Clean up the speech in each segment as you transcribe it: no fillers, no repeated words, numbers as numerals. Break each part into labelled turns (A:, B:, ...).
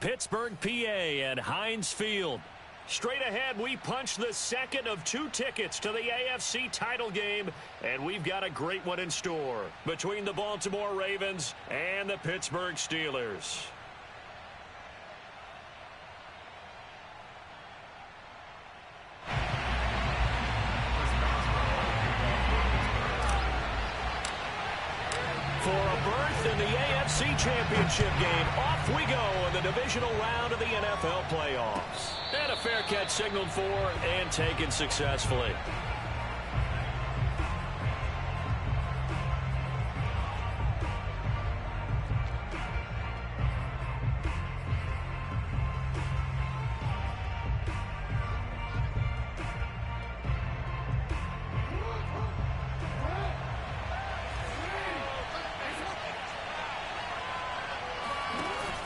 A: Pittsburgh, PA at Heinz Field. Straight ahead, we punch the second of 2 tickets to the AFC title game, and we've got a great one in store between the Baltimore Ravens and the Pittsburgh Steelers. For a berth in the AFC Championship game, off we go in the divisional round of the NFL playoffs. And a fair catch signaled for and taken successfully.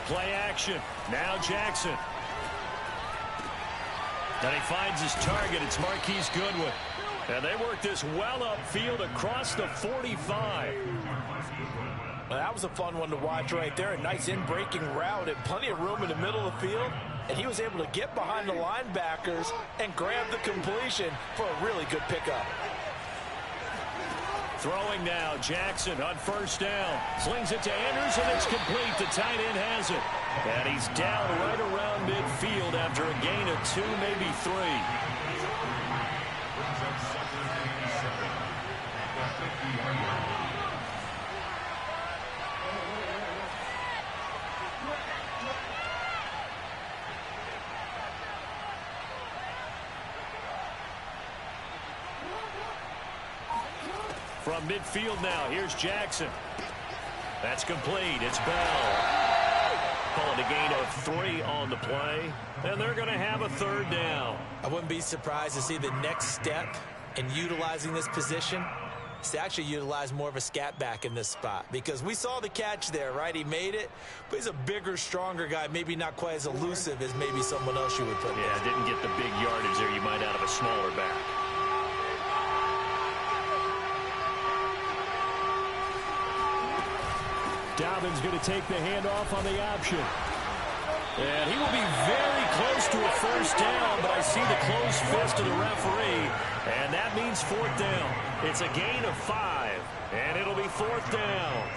A: Play action. Now Jackson. And he finds his target. It's Marquise Goodwin. And they work this well upfield across the 45.
B: Well, that was a fun one to watch right there. A nice in-breaking route and plenty of room in the middle of the field. And he was able to get behind the linebackers and grab the completion for a really good pickup.
A: Throwing now, Jackson on first down. Slings it to Anderson. It's complete. The tight end has it. And he's down right around midfield after a gain of 2, maybe 3. From midfield now, here's Jackson. That's complete. It's Bell. Calling a gain of 3 on the play, and they're going to have a third down.
B: I wouldn't be surprised to see the next step in utilizing this position is to actually utilize more of a scat back in this spot, because we saw the catch there, right? He made it, but he's a bigger, stronger guy, maybe not quite as elusive as maybe someone else you would put
A: Yeah,
B: there.
A: didn't get the big yardage there you might out of a smaller back. Dobbins going to take the handoff on the option. And he will be very close to a first down, but I see the closed fist of the referee, and that means 4th down. It's a gain of 5, and it'll be 4th down.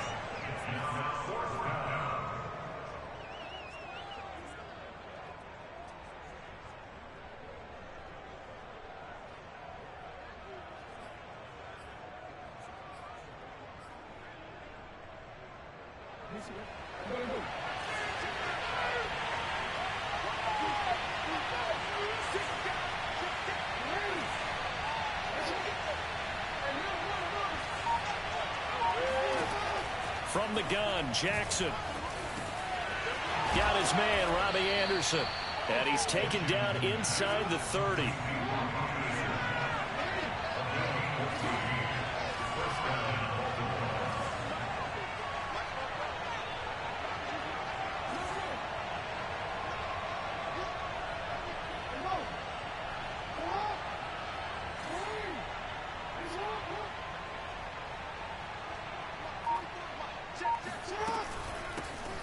A: From the gun, Jackson. Got his man, Robbie Anderson. And he's taken down inside the 30.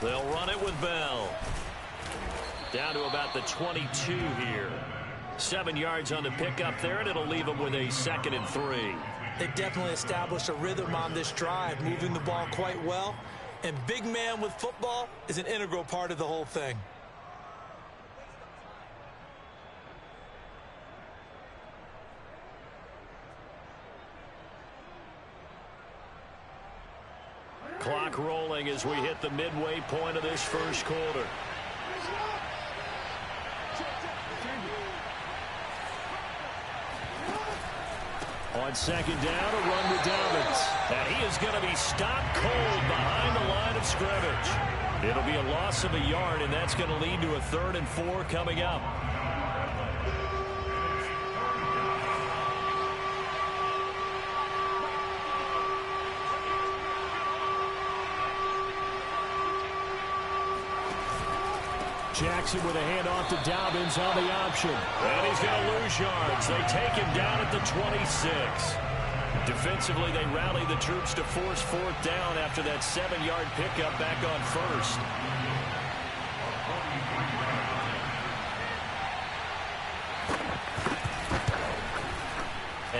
A: They'll run it with Bell. Down to about the 22 here. 7 yards on the pickup there, and it'll leave them with a 2nd and 3.
B: They definitely established a rhythm on this drive, moving the ball quite well. And big man with football is an integral part of the whole thing.
A: Clock rolling as we hit the midway point of this first quarter. On second down, a run with Dobbins. And he is going to be stopped cold behind the line of scrimmage. It'll be a loss of a yard, and that's going to lead to a 3rd and 4 coming up. Jackson with a handoff to Dobbins on the option. And he's going to lose yards. They take him down at the 26. Defensively, they rally the troops to force 4th down after that 7-yard pickup back on 1st.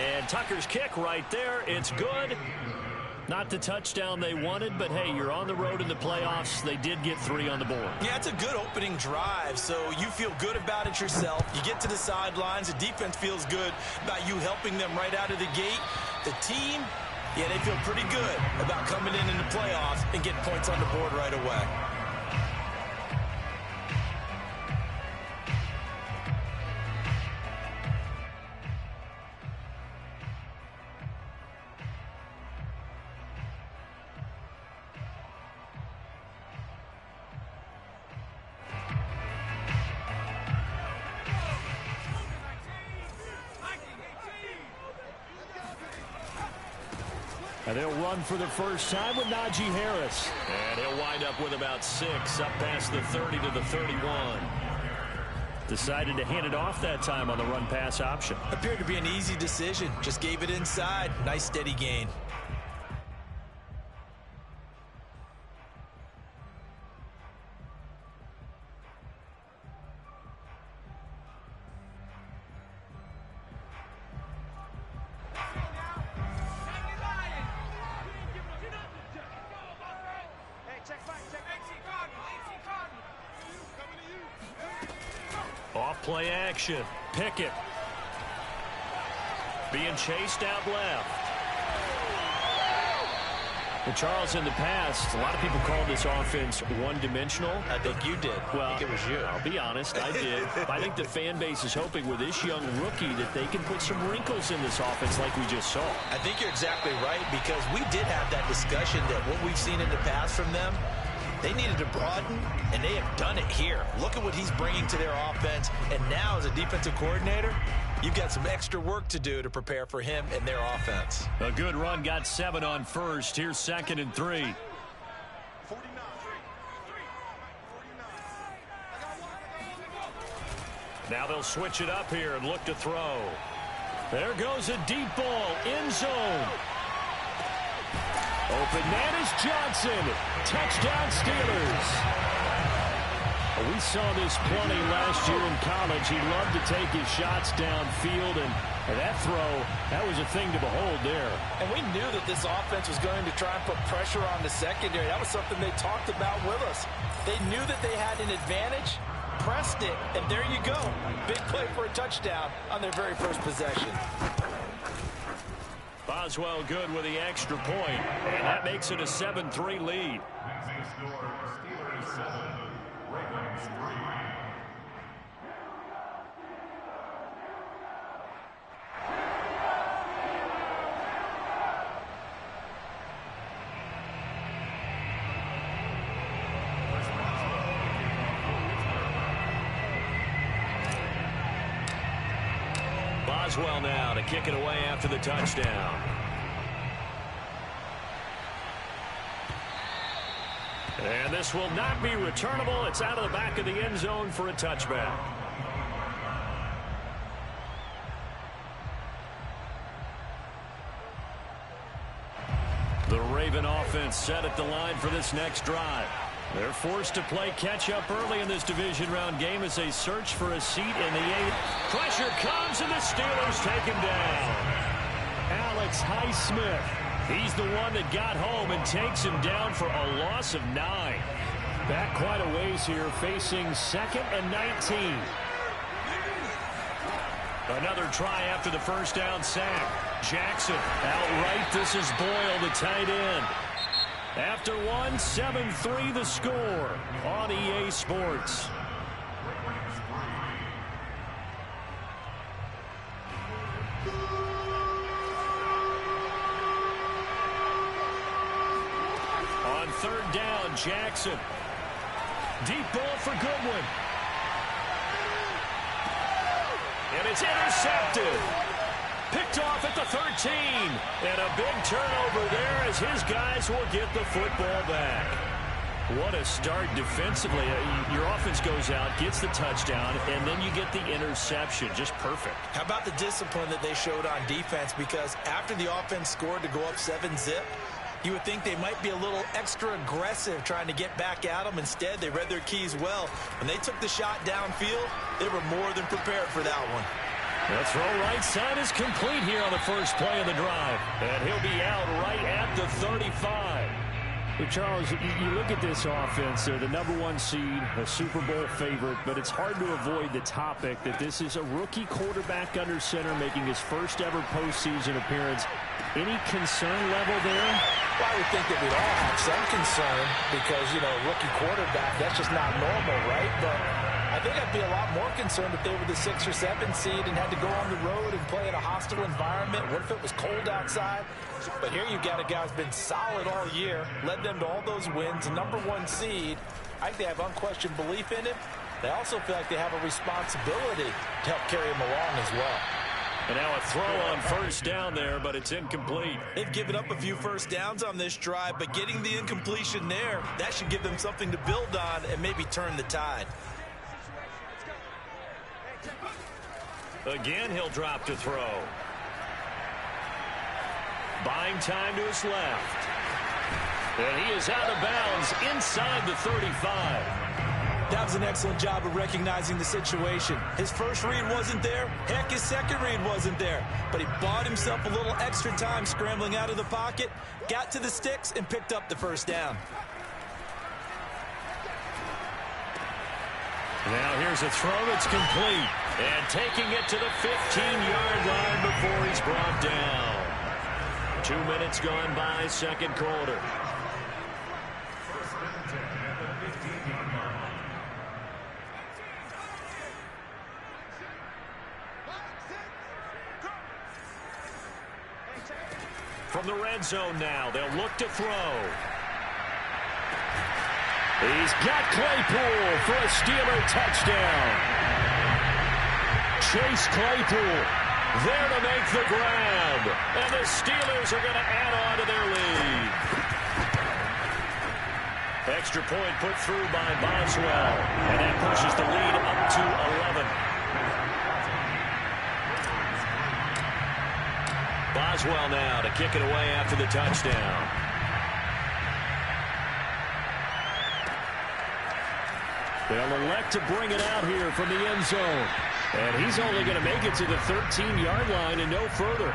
A: And Tucker's kick right there. It's good. Not the touchdown they wanted, but, hey, you're on the road in the playoffs. They did get 3 on the board.
B: Yeah, it's a good opening drive, so you feel good about it yourself. You get to the sidelines. The defense feels good about you helping them right out of the gate. The team, yeah, they feel pretty good about coming in the playoffs and getting points on the board right away.
A: And they'll run for the first time with Najee Harris. And he'll wind up with about 6 up past the 30 to the 31. Decided to hand it off that time on the run-pass option.
B: Appeared to be an easy decision. Just gave it inside. Nice steady gain.
A: Off play action. Pickett. Being chased out left. And Charles, in the past, a lot of people call this offense one-dimensional.
B: I think you did.
A: Well,
B: I think it was you.
A: I'll be honest, I did. I think the fan base is hoping with this young rookie that they can put some wrinkles in this offense like we just saw.
B: I think you're exactly right, because we did have that discussion that what we've seen in the past from them, they needed to broaden, and they have done it here. Look at what he's bringing to their offense, and now as a defensive coordinator, you've got some extra work to do to prepare for him and their offense.
A: A good run, got 7 on first. Here's 2nd and 3. Now they'll switch it up here and look to throw. There goes a deep ball, end zone. Open man is Johnson. Touchdown Steelers. We saw this plenty last year in college. He loved to take his shots downfield, and that throw, that was a thing to behold there.
C: And we knew that this offense was going to try and put pressure on the secondary. That was something they talked about with us. They knew that they had an advantage, pressed it, and there you go. Big play for a touchdown on their very first possession.
A: Boswell good with the extra point, and that makes it a 7-3 lead. Boswell now to kick it away after the touchdown. And this will not be returnable. It's out of the back of the end zone for a touchback. The Raven offense set at the line for this next drive. They're forced to play catch-up early in this division round game as they search for a seat in the 8th. Pressure comes, and the Steelers take him down. Alex Highsmith, he's the one that got home and takes him down for a loss of 9. Back quite a ways here, facing 2nd and 19. Another try after the first down sack. Jackson outright. This is Boyle, the tight end. After 1, 7-3 the score on EA Sports. On 3rd down, Jackson. Deep ball for Goodwin. And it's intercepted. Picked off at the 13. And a big turnover there as his guys will get the football back. What a start defensively. Your offense goes out, gets the touchdown, and then you get the interception. Just perfect.
B: How about the discipline that they showed on defense? Because after the offense scored to go up 7-zip, you would think they might be a little extra aggressive trying to get back at them. Instead, they read their keys well. When they took the shot downfield, they were more than prepared for that one.
A: The throw right side is complete here on the first play of the drive. And he'll be out right at the 35.
D: Well, Charles, you look at this offense, they're the #1 seed, a Super Bowl favorite, but it's hard to avoid the topic that this is a rookie quarterback under center making his first ever postseason appearance. Any concern level there?
C: Well, I would think that we'd all have some concern because, rookie quarterback, that's just not normal, right? But I think I'd be a lot more concerned if they were the 6 or 7 seed and had to go on the road and play in a hostile environment. What if it was cold outside? But here you've got a guy who's been solid all year, led them to all those wins, #1 seed. I think they have unquestioned belief in him. They also feel like they have a responsibility to help carry him along as well.
A: And now a throw on first down there, but it's incomplete.
B: They've given up a few first downs on this drive, but getting the incompletion there, that should give them something to build on and maybe turn the tide.
A: Again, he'll drop to throw. Buying time to his left. And he is out of bounds inside the 35.
B: That was an excellent job of recognizing the situation. His first read wasn't there. Heck, his second read wasn't there. But he bought himself a little extra time scrambling out of the pocket, got to the sticks, and picked up the first down.
A: Now here's a throw that's complete. And taking it to the 15-yard line before he's brought down. 2 minutes gone by, second quarter. From the red zone now, they'll look to throw. He's got Claypool for a Steeler touchdown. Chase Claypool there to make the grab. And the Steelers are going to add on to their lead. Extra point put through by Boswell. And that pushes the lead up to 11. Boswell now to kick it away after the touchdown. They'll elect to bring it out here from the end zone. And he's only going to make it to the 13-yard line and no further.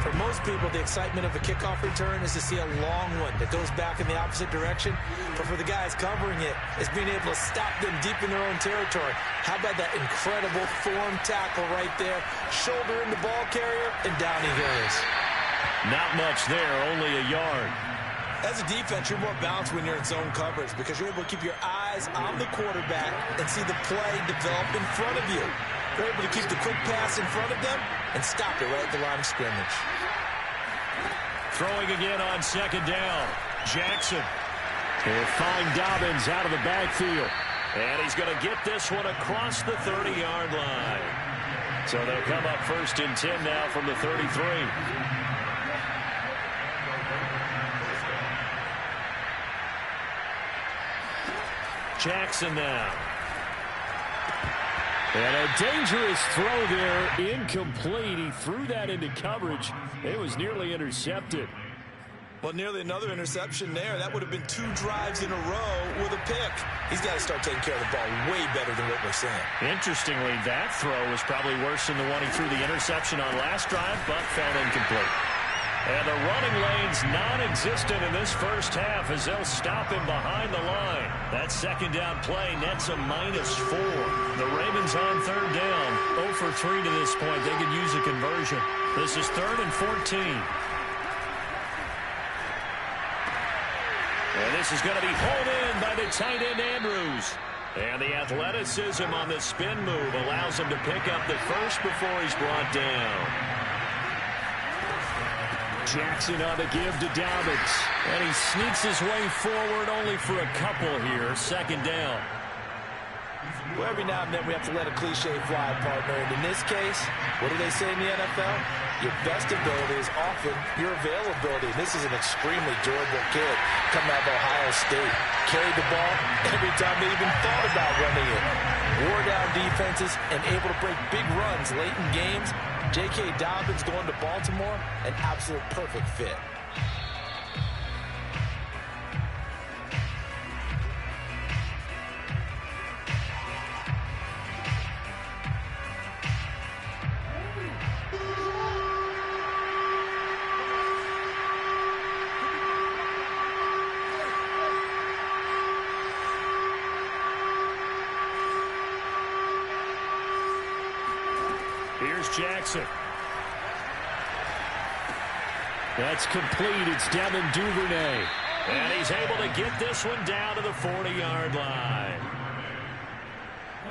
B: For most people, the excitement of a kickoff return is to see a long one that goes back in the opposite direction. But for the guys covering it, it's being able to stop them deep in their own territory. How about that incredible form tackle right there? Shoulder in the ball carrier, and down he goes.
A: Not much there, only a yard.
B: As a defense, you're more balanced when you're in zone coverage because you're able to keep your eyes on the quarterback and see the play develop in front of you. You're able to keep the quick pass in front of them and stop it right at the line of scrimmage.
A: Throwing again on second down. Jackson. He'll find Dobbins out of the backfield. And he's going to get this one across the 30-yard line. So they'll come up first and 10 now from the 33. Jackson now. And a dangerous throw there, incomplete. He threw that into coverage. It was nearly intercepted.
B: Well, nearly another interception there. That would have been 2 drives in a row with a pick. He's got to start taking care of the ball way better than what we're seeing.
A: Interestingly, that throw was probably worse than the one he threw the interception on last drive, but fell incomplete. And the running lane's non-existent in this first half as they'll stop him behind the line. That second down play nets a -4. The Ravens on third down. 0 for 3 to this point. They could use a conversion. This is 3rd and 14. And this is going to be hauled in by the tight end Andrews. And the athleticism on the spin move allows him to pick up the first before he's brought down. Jackson on the give to Dobbins. And he sneaks his way forward only for a couple here. Second down.
B: Well, every now and then we have to let a cliche fly, partner. And in this case, what do they say in the NFL? Your best ability is often your availability. This is an extremely durable kid coming out of Ohio State. Carried the ball every time they even thought about running it. Wore down defenses and able to break big runs late in games. J.K. Dobbins going to Baltimore, an absolute perfect fit.
D: Here's Jackson. That's complete. It's Devin Duvernay. And he's able to get this one down to the 40-yard line.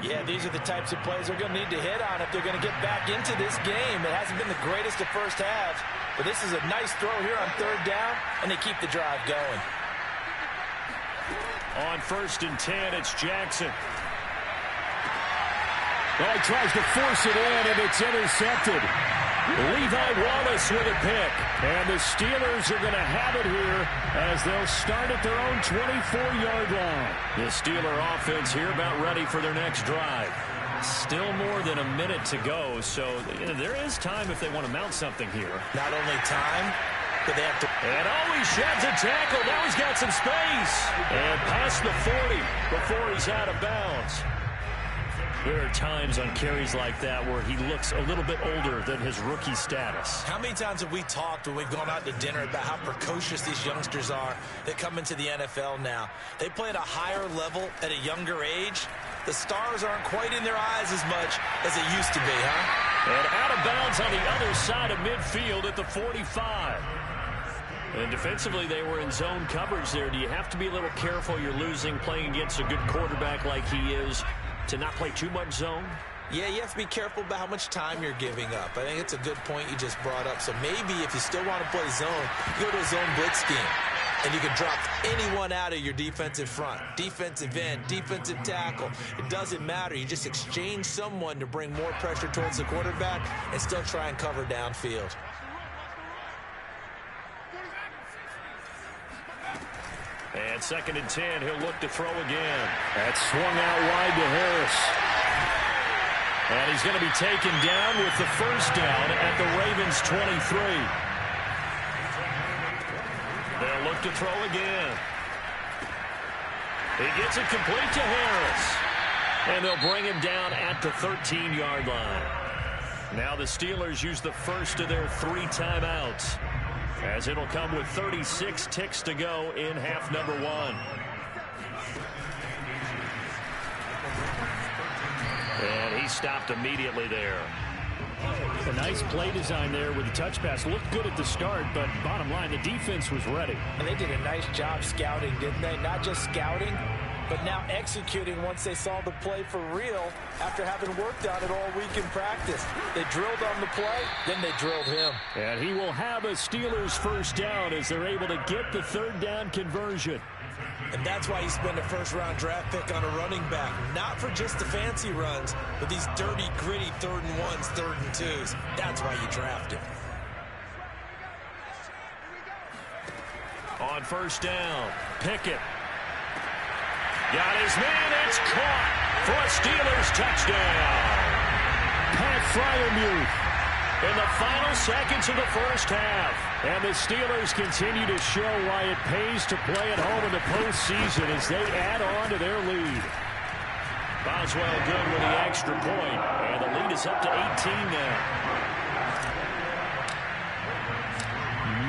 C: Yeah, these are the types of plays they're going to need to hit on if they're going to get back into this game. It hasn't been the greatest of first halves, but this is a nice throw here on third down, and they keep the drive going.
D: On 1st and 10, it's Jackson. Well, he tries to force it in, and it's intercepted. Levi Wallace with a pick. And the Steelers are going to have it here as they'll start at their own 24-yard line. The Steeler offense here about ready for their next drive. Still more than a minute to go, so there is time if they want to mount something here.
B: Not only time, but they have to.
D: And he sheds a tackle. Now he's got some space. And past the 40 before he's out of bounds. There are times on carries like that where he looks a little bit older than his rookie status.
B: How many times have we talked when we've gone out to dinner about how precocious these youngsters are that come into the NFL now? They play at a higher level at a younger age. The stars aren't quite in their eyes as much as it used to be, huh?
D: And out of bounds on the other side of midfield at the 45. And defensively, they were in zone coverage there. Do you have to be a little careful? You're losing playing against a good quarterback like he is, to not play too much zone?
B: Yeah, you have to be careful about how much time you're giving up. I think it's a good point you just brought up. So maybe if you still want to play zone, you go to a zone blitz scheme. And you can drop anyone out of your defensive front. Defensive end, defensive tackle. It doesn't matter. You just exchange someone to bring more pressure towards the quarterback and still try and cover downfield.
D: And 2nd and 10, he'll look to throw again. That's swung out wide to Harris. And he's going to be taken down with the first down at the Ravens' 23. They'll look to throw again. He gets it complete to Harris. And they'll bring him down at the 13-yard line. Now the Steelers use the first of their 3 timeouts, as it'll come with 36 ticks to go in half number 1. And he stopped immediately there. A nice play design there with the touch pass. Looked good at the start, but bottom line, the defense was ready.
C: And they did a nice job scouting, didn't they? Not just scouting, but now executing once they saw the play for real after having worked on it all week in practice. They drilled on the play, then they drilled him.
D: And he will have a Steelers first down as they're able to get the 3rd down conversion.
B: And that's why you spend a first-round draft pick on a running back. Not for just the fancy runs, but these dirty, gritty 3rd and 1s, 3rd and 2s. That's why you draft him.
D: On 1st down, Pickett. Got his man, it's caught for a Steelers touchdown. Pat Freiermuth in the final seconds of the first half. And the Steelers continue to show why it pays to play at home in the postseason as they add on to their lead. Boswell good with the extra point, and the lead is up to 18 now.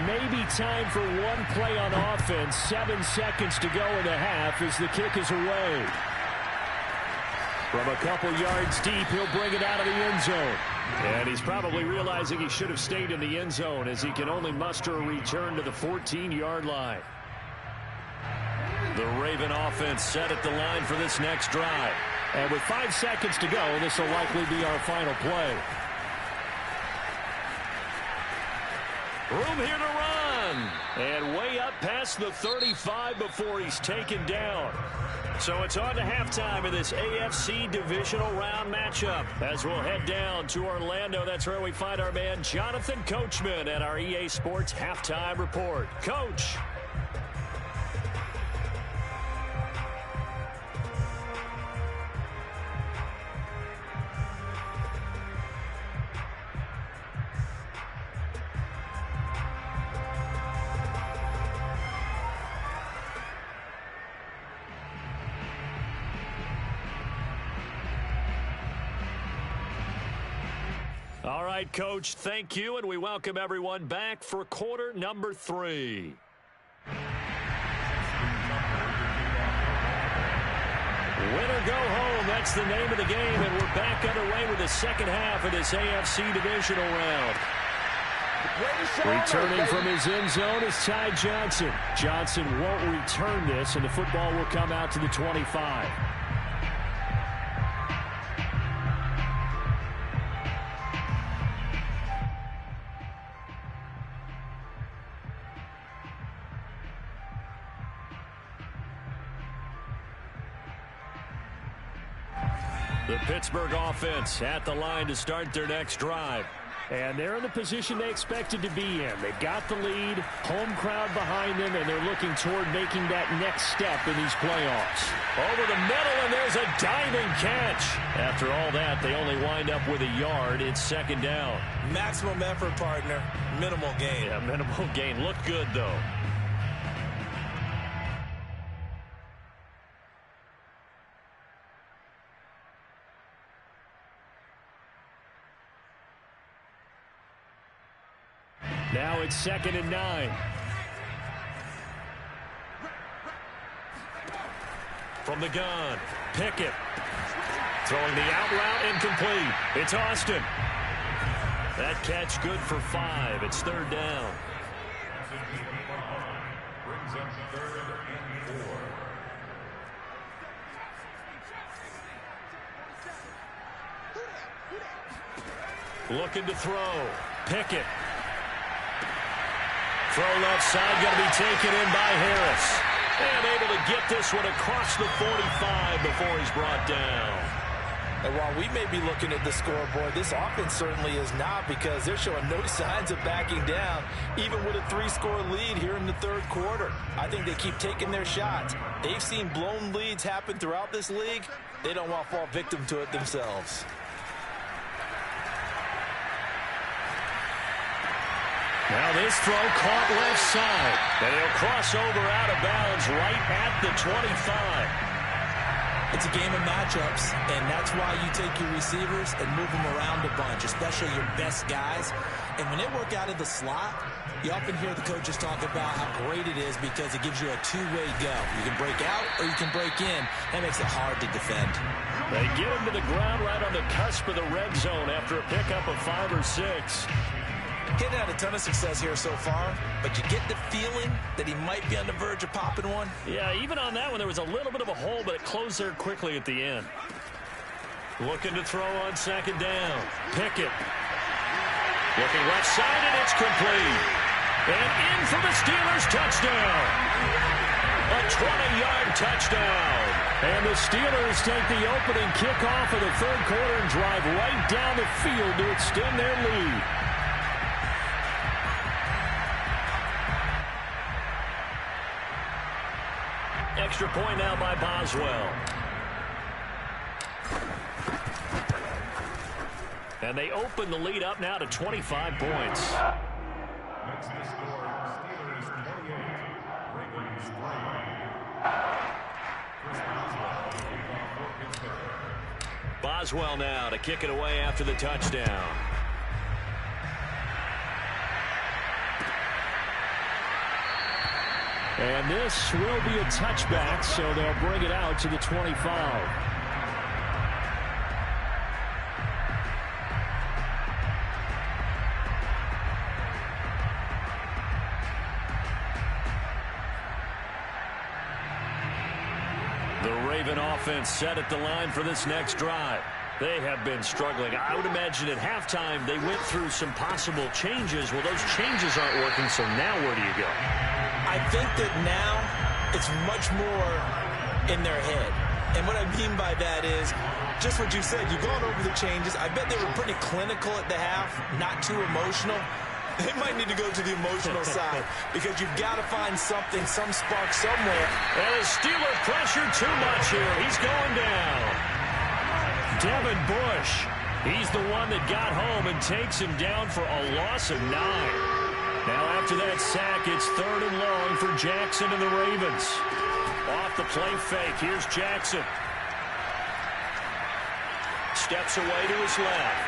D: Maybe time for one play on offense. 7 seconds to go in the half as the kick is away. From a couple yards deep, he'll bring it out of the end zone. And he's probably realizing he should have stayed in the end zone as he can only muster a return to the 14-yard line. The Raven offense set at the line for this next drive. And with 5 seconds to go, this will likely be our final play. Room here to run. And way up past the 35 before he's taken down. So it's on to halftime of this AFC divisional round matchup. As we'll head down to Orlando, that's where we find our man Jonathan Coachman at our EA Sports Halftime Report. Coach. All right, Coach, thank you, and we welcome everyone back for quarter number 3. Winner go home.
A: that's the name of the game, and we're back underway with the second half of this AFC divisional round. Returning from his end zone is Ty Johnson. Johnson won't return this, and the football will come out to the 25. The Pittsburgh offense at the line to start their next drive. And they're in the position they expected to be in. They've got the lead, home crowd behind them, and they're looking toward making that next step in these playoffs. Over the middle, and there's a diving catch. After all that, they only wind up with a yard. It's second down.
B: Maximum effort, partner. Minimal gain.
A: Yeah, minimal gain. Looked good, though. Now it's 2nd and 9. From the gun, Pickett. Throwing the out route, incomplete. It's Austin. That catch good for 5. It's 3rd down. Looking to throw. Pickett. Throw left side, going to be taken in by Harris. And able to get this one across the 45 before he's brought down.
C: And while we may be looking at the scoreboard, this offense certainly is not, because they're showing no signs of backing down, even with a 3-score lead here in the 3rd quarter. I think they keep taking their shots. They've seen blown leads happen throughout this league. They don't want to fall victim to it themselves.
A: Now this throw caught left side. And he'll cross over out of bounds right at the 25.
B: It's a game of matchups, and that's why you take your receivers and move them around a bunch, especially your best guys. And when they work out of the slot, you often hear the coaches talk about how great it is because it gives you a two-way go. You can break out or you can break in. That makes it hard to defend.
A: They get him to the ground right on the cusp of the red zone after a pickup of 5 or 6.
B: Hitting had a ton of success here so far, but you get the feeling that he might be on the verge of popping one.
A: Yeah, even on that one, there was a little bit of a hole, but it closed there quickly at the end. Looking to throw on 2nd down. Pickett. Looking left side, and it's complete. And in for the Steelers touchdown. A 20-yard touchdown. And the Steelers take the opening kickoff of the 3rd quarter and drive right down the field to extend their lead. Extra point now by Boswell. And they open the lead up now to 25 points.
E: Next to score, Steelers 28, Ravens 3. Chris Boswell.
A: Boswell now to kick it away after the touchdown. And this will be a touchback, so they'll bring it out to the 25. The Raven offense set at the line for this next drive. They have been struggling. I would imagine at halftime they went through some possible changes. Well, those changes aren't working, so now where do you go?
B: I think that now it's much more in their head. And what I mean by that is just what you said. You've gone over the changes. I bet they were pretty clinical at the half, not too emotional. They might need to go to the emotional side because you've got to find something, some spark somewhere.
A: And the Steeler pressure too much here. He's going down. Devin Bush, he's the one that got home and takes him down for a loss of 9. Now after that sack, it's 3rd and long for Jackson and the Ravens. Off the play fake, here's Jackson. Steps away to his left.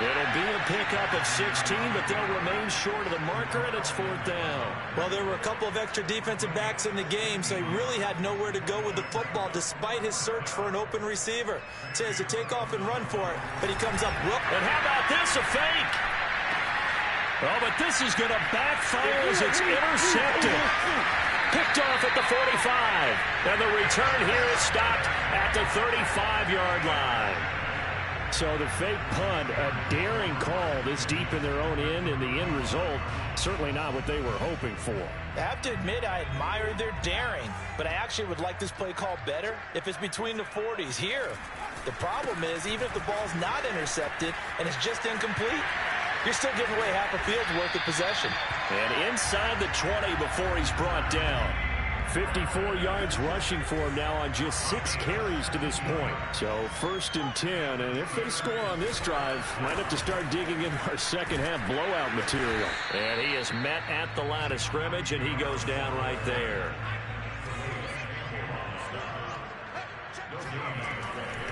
A: It'll be a pickup of 16, but they'll remain short of the marker, and it's 4th down.
B: Well, there were a couple of extra defensive backs in the game, so he really had nowhere to go with the football despite his search for an open receiver. So he has to take off and run for it, but he comes up. Whoop.
A: And how about this, a fake? Oh, but this is going to backfire as it's intercepted. Picked off at the 45. And the return here is stopped at the 35-yard line. So the fake punt, a daring call this deep in their own end, and the end result, certainly not what they were hoping for.
C: I have to admit, I admire their daring, but I actually would like this play called better if it's between the 40s here. The problem is, even if the ball's not intercepted and it's just incomplete, you're still giving away half a field's worth of possession.
A: And inside the 20 before he's brought down. 54 yards rushing for him now on just 6 carries to this point. So 1st and 10, and if they score on this drive, might have to start digging in our second half blowout material. And he is met at the line of scrimmage, and he goes down right there.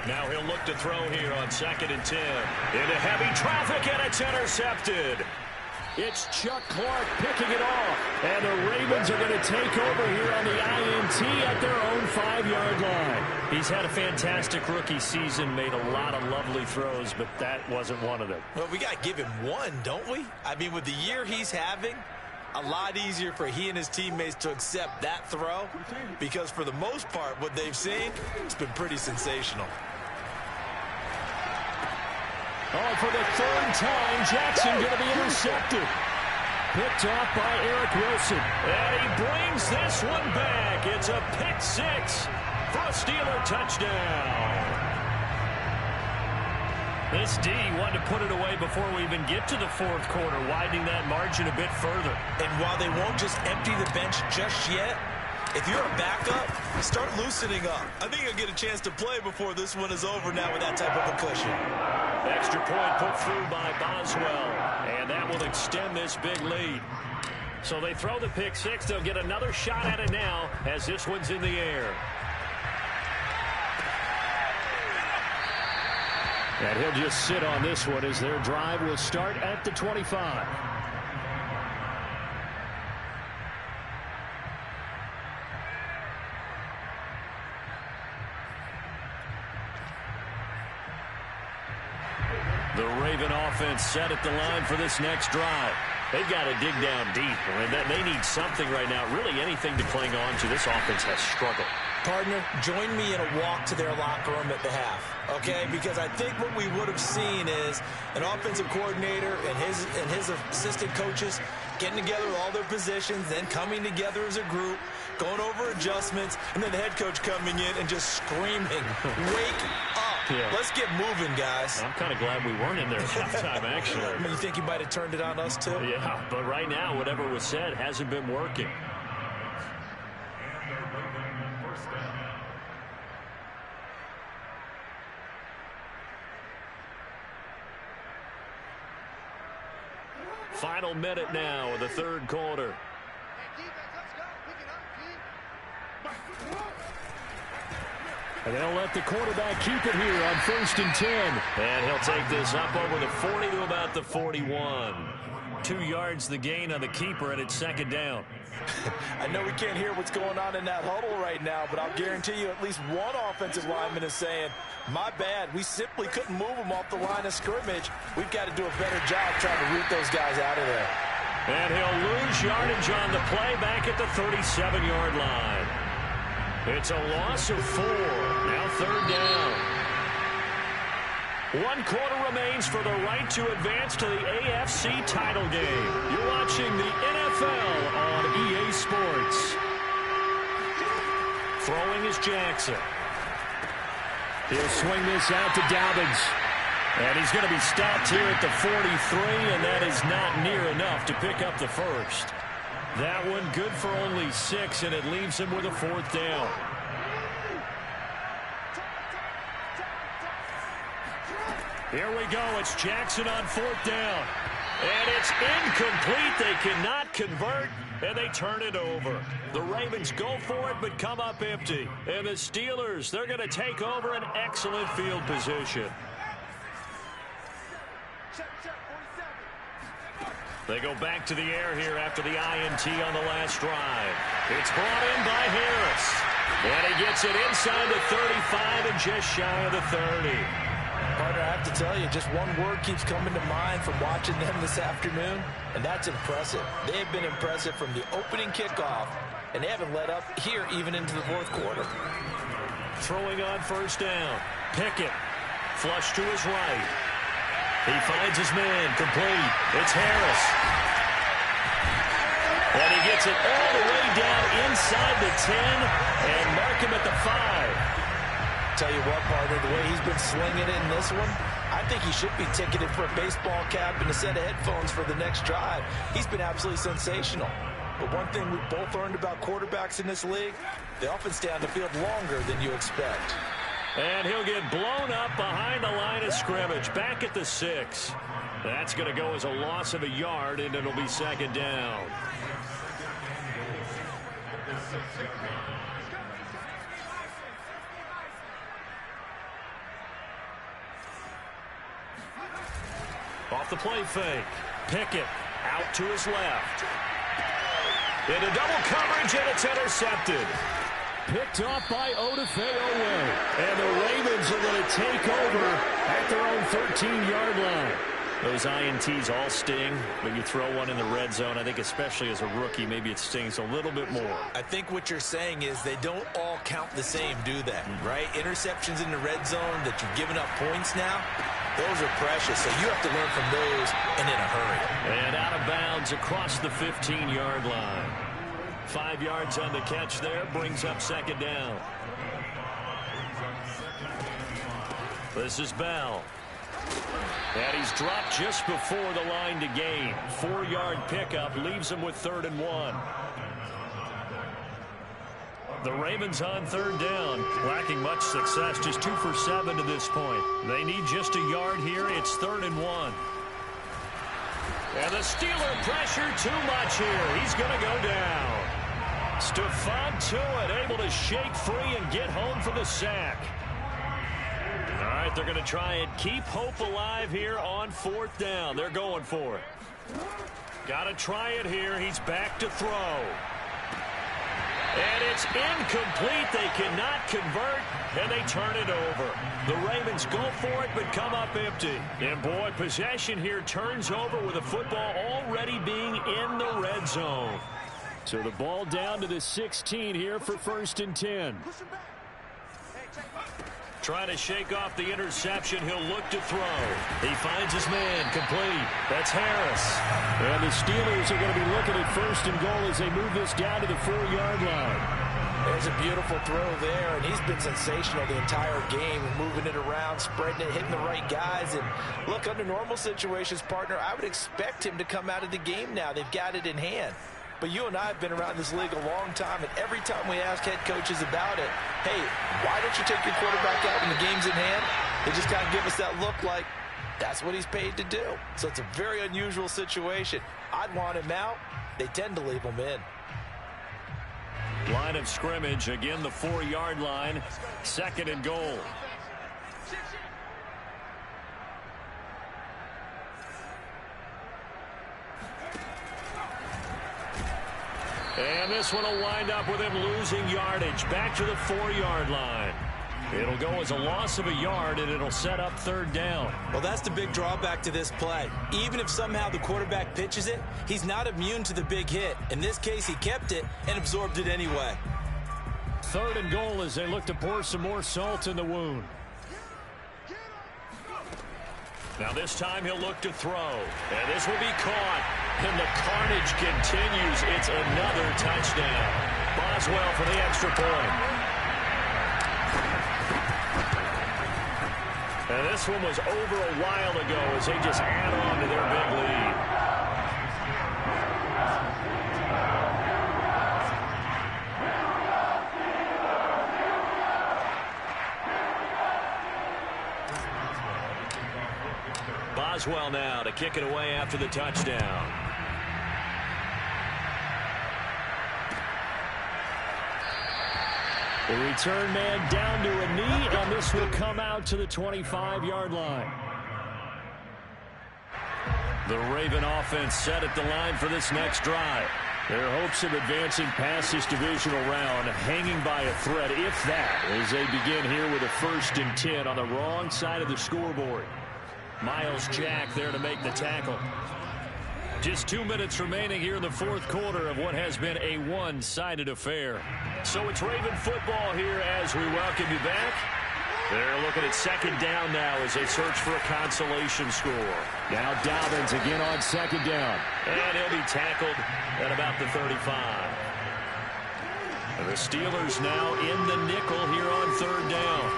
A: Now he'll look to throw here on 2nd and 10. Into heavy traffic, and it's intercepted. It's Chuck Clark picking it off. And the Ravens are going to take over here on the INT at their own 5-yard line. He's had a fantastic rookie season, made a lot of lovely throws, but that wasn't one of them.
B: Well, we got to give him one, don't we? I mean, with the year he's having, a lot easier for he and his teammates to accept that throw, because for the most part, what they've seen, it's been pretty sensational.
A: Oh, for the 3rd time, Jackson going to be intercepted. Picked off by Eric Wilson. And he brings this one back. It's a pick 6 for a Steeler touchdown. This D wanted to put it away before we even get to the 4th quarter, widening that margin a bit further.
B: And while they won't just empty the bench just yet, if you're a backup, start loosening up. I think you'll get a chance to play before this one is over now with that type of a cushion.
A: Extra point put through by Boswell, and that will extend this big lead. So they throw the pick 6. They'll get another shot at it now as this one's in the air. And he'll just sit on this one as their drive will start at the 25. The Raven offense set at the line for this next drive. They've got to dig down deep. I mean, they need something right now, really anything to cling on to. This offense has struggled.
B: Partner, join me in a walk to their locker room at the half, okay? Because I think what we would have seen is an offensive coordinator and his assistant coaches getting together with all their positions, then coming together as a group, going over adjustments, and then the head coach coming in and just screaming, wake up. Yeah. Let's get moving, guys.
A: I'm kind of glad we weren't in there at halftime, actually.
B: I mean, you think he might have turned it on us, too?
A: Yeah, but right now, whatever was said hasn't been working. Final minute now of the 3rd quarter. And they'll let the quarterback keep it here on 1st and 10. And he'll take this up over the 40 to about the 41. 2 yards the gain on the keeper, and it's 2nd down.
C: I know we can't hear what's going on in that huddle right now, but I'll guarantee you at least one offensive lineman is saying, my bad, we simply couldn't move them off the line of scrimmage. We've got to do a better job trying to root those guys out of there.
A: And he'll lose yardage on the play back at the 37-yard line. It's a loss of 4. Now 3rd down. 1 quarter remains for the right to advance to the AFC title game. You're watching the NFL on EA Sports. Throwing is Jackson. He'll swing this out to Dobbins. And he's going to be stopped here at the 43, and that is not near enough to pick up the first. That one good for only 6, and it leaves him with a 4th down. Here we go. It's Jackson on 4th down. And it's incomplete. They cannot convert, and they turn it over. The Ravens go for it, but come up empty. And the Steelers, they're going to take over an excellent field position. They go back to the air here after the INT on the last drive. It's brought in by Harris. And he gets it inside the 35 and just shy of the 30.
B: Partner, I have to tell you, just one word keeps coming to mind from watching them this afternoon, and that's impressive. They have been impressive from the opening kickoff, and they haven't let up here even into the fourth quarter.
A: Throwing on first down. Pickett, flush to his right. He finds his man, complete. It's Harris. And he gets it all the way down inside the 10 and mark him at the 5.
B: Tell you what, partner, the way he's been slinging it in this one, I think he should be ticketed for a baseball cap and a set of headphones for the next drive. He's been absolutely sensational. But one thing we've both learned about quarterbacks in this league, they often stay on the field longer than you expect.
A: And he'll get blown up behind the line of scrimmage, back at the 6. That's going to go as a loss of a yard, and it'll be second down. Off the play fake. Pickett out to his left. Into double coverage, and it's intercepted.
D: Picked off by Odafe Oweh. And the Ravens are going to take over at their own 13-yard line.
A: Those INTs all sting, but you throw one in the red zone, I think especially as a rookie, maybe it stings a little bit more.
B: I think what you're saying is they don't all count the same, do they? Right? Interceptions in the red zone that you've given up points now, those are precious, so you have to learn from those and in a hurry.
A: And out of bounds across the 15-yard line. 5 yards on the catch there, brings up second down. This is Bell. And he's dropped just before the line to gain. 4-yard pickup leaves him with 3rd and 1. The Ravens on 3rd down, lacking much success, just 2 for 7 to this point. They need just a yard here. It's 3rd and 1. And the Steeler pressure too much here. He's going to go down. Stephon Tuitt able to shake free and get home for the sack. All right, they're going to try and keep hope alive here on 4th down. They're going for it. Got to try it here. He's back to throw. And it's incomplete. They cannot convert, and they turn it over. The Ravens go for it, but come up empty. And, boy, possession here turns over with the football already being in the red zone.
D: So the ball down to the 16 here for 1st and 10.
A: Trying to shake off the interception. He'll look to throw. He finds his man, complete. That's Harris.
D: And the Steelers are going to be looking at 1st and goal as they move this down to the 4-yard line.
B: There's a beautiful throw there, and he's been sensational the entire game, moving it around, spreading it, hitting the right guys. And look, under normal situations, partner, I would expect him to come out of the game now. They've got it in hand. But you and I have been around this league a long time, and every time we ask head coaches about it, hey, why don't you take your quarterback out when the game's in hand? They just kind of give us that look like that's what he's paid to do. So it's a very unusual situation. I'd want him out. They tend to leave him in.
A: Line of scrimmage, again the 4-yard line, 2nd and goal. And this one will wind up with him losing yardage. Back to the 4-yard line. It'll go as a loss of a yard, and it'll set up 3rd down.
B: Well, that's the big drawback to this play. Even if somehow the quarterback pitches it, he's not immune to the big hit. In this case, he kept it and absorbed it anyway.
D: 3rd and goal as they look to pour some more salt in the wound.
A: Now this time he'll look to throw. And this will be caught. And the carnage continues. It's another touchdown. Boswell for the extra point. And this one was over a while ago as they just add on to their big lead. Boswell now to kick it away after the touchdown.
D: The return man down to a knee, and this will come out to the 25-yard line.
A: The Raven offense set at the line for this next drive.
D: Their hopes of advancing past this divisional round hanging by a thread, if that, as they begin here with a 1st and 10 on the wrong side of the scoreboard.
A: Miles Jack there to make the tackle. Just 2 minutes remaining here in the 4th quarter of what has been a one-sided affair. So it's Raven football here as we welcome you back. They're looking at 2nd down now as they search for a consolation score.
D: Now Dobbins again on 2nd down.
A: And he'll be tackled at about the 35. And the Steelers now in the nickel here on 3rd down.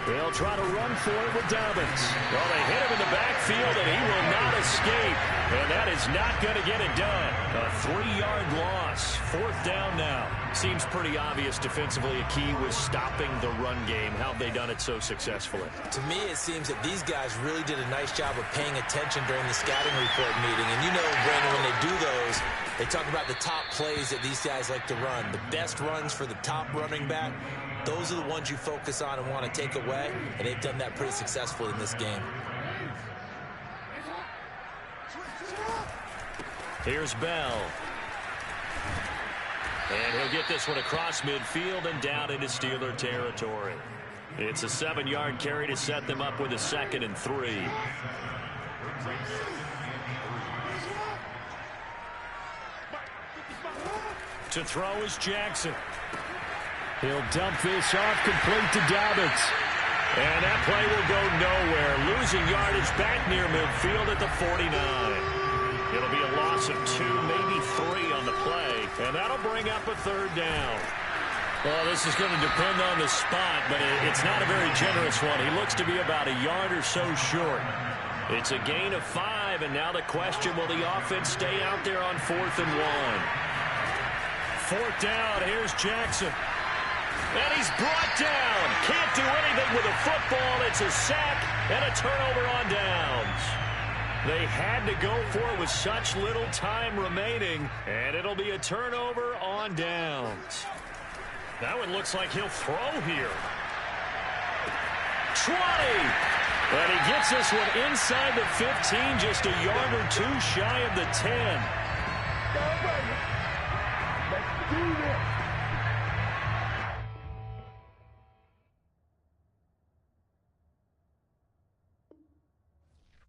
A: They'll try to run for it with Dobbins. Well, they hit him in the backfield, and he will not escape. And that is not going to get it done. A 3-yard loss. 4th down now. Seems pretty obvious defensively a key was stopping the run game. How have they done it so successfully?
B: To me, it seems that these guys really did a nice job of paying attention during the scouting report meeting. And you know, Brandon, when they do those, they talk about the top plays that these guys like to run. The best runs for the top running back. Those are the ones you focus on and want to take away, and they've done that pretty successfully in this game.
A: Here's Bell. And he'll get this one across midfield and down into Steeler territory. It's a 7-yard carry to set them up with a 2nd and 3. To throw is Jackson.
D: He'll dump this off complete to Dobbins.
A: And that play will go nowhere. Losing yardage back near midfield at the 49. It'll be a loss of 2, maybe 3 on the play. And that'll bring up a 3rd down. Well, this is going to depend on the spot, but it's not a very generous one. He looks to be about a yard or so short. It's a gain of 5, and now the question, will the offense stay out there on 4th and 1? 4th down, here's Jackson. And he's brought down. Can't do anything with a football. It's a sack and a turnover on downs. They had to go for it with such little time remaining, and it'll be a turnover on downs. That one looks like he'll throw here. 20. And he gets this one inside the 15, just a yard or 2 shy of the 10.
F: Let's do this.